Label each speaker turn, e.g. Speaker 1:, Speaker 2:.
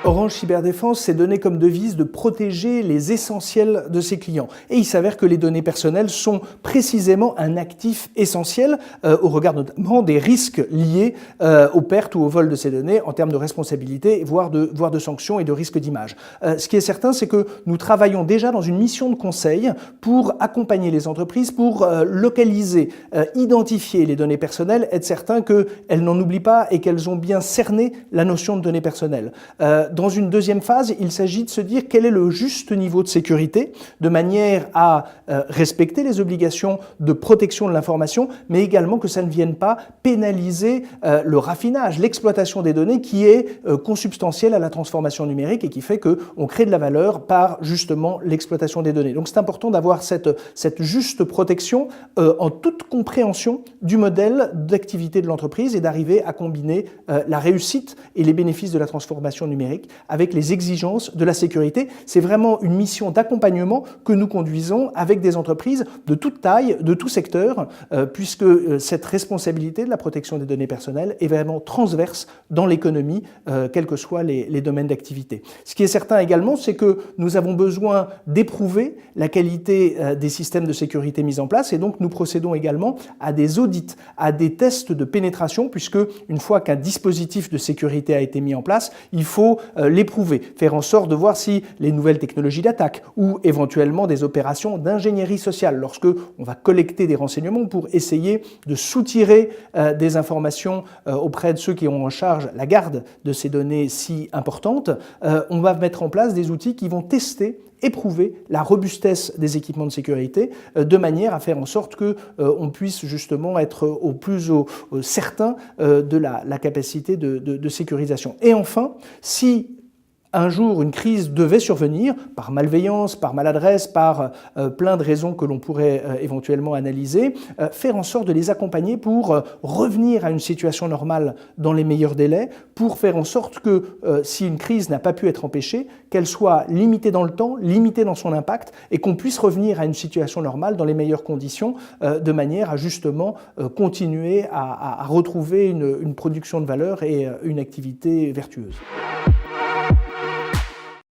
Speaker 1: Orange Cyberdéfense s'est donné comme devise de protéger les essentiels de ses clients. Et il s'avère que les données personnelles sont précisément un actif essentiel au regard notamment des risques liés aux pertes ou au vol de ces données en termes de responsabilité, voire de sanctions et de risques d'image. Ce qui est certain, c'est que nous travaillons déjà dans une mission de conseil pour accompagner les entreprises, pour localiser, identifier les données personnelles, être certain qu'elles n'en oublient pas et qu'elles ont bien cerné la notion de données personnelles. Dans une deuxième phase, il s'agit de se dire quel est le juste niveau de sécurité, de manière à respecter les obligations de protection de l'information, mais également que ça ne vienne pas pénaliser le raffinage, l'exploitation des données qui est consubstantielle à la transformation numérique et qui fait qu'on crée de la valeur par justement l'exploitation des données. Donc c'est important d'avoir cette juste protection en toute compréhension du modèle d'activité de l'entreprise et d'arriver à combiner la réussite et les bénéfices de la transformation numérique avec les exigences de la sécurité. C'est vraiment une mission d'accompagnement que nous conduisons avec des entreprises de toute taille, de tout secteur, puisque cette responsabilité de la protection des données personnelles est vraiment transverse dans l'économie, quels que soient les domaines d'activité. Ce qui est certain également, c'est que nous avons besoin d'éprouver la qualité des systèmes de sécurité mis en place et donc nous procédons également à des audits, à des tests de pénétration, puisque une fois qu'un dispositif de sécurité a été mis en place, il faut l'éprouver, faire en sorte de voir si les nouvelles technologies d'attaque ou éventuellement des opérations d'ingénierie sociale, lorsque on va collecter des renseignements pour essayer de soutirer des informations auprès de ceux qui ont en charge la garde de ces données si importantes, on va mettre en place des outils qui vont tester, éprouver la robustesse des équipements de sécurité de manière à faire en sorte qu'on puisse justement être au plus certain de la capacité de sécurisation. Et enfin, si un jour une crise devait survenir, par malveillance, par maladresse, par plein de raisons que l'on pourrait éventuellement analyser, faire en sorte de les accompagner pour revenir à une situation normale dans les meilleurs délais, pour faire en sorte que si une crise n'a pas pu être empêchée, qu'elle soit limitée dans le temps, limitée dans son impact, et qu'on puisse revenir à une situation normale dans les meilleures conditions, de manière à justement continuer à retrouver une production de valeur et une activité vertueuse.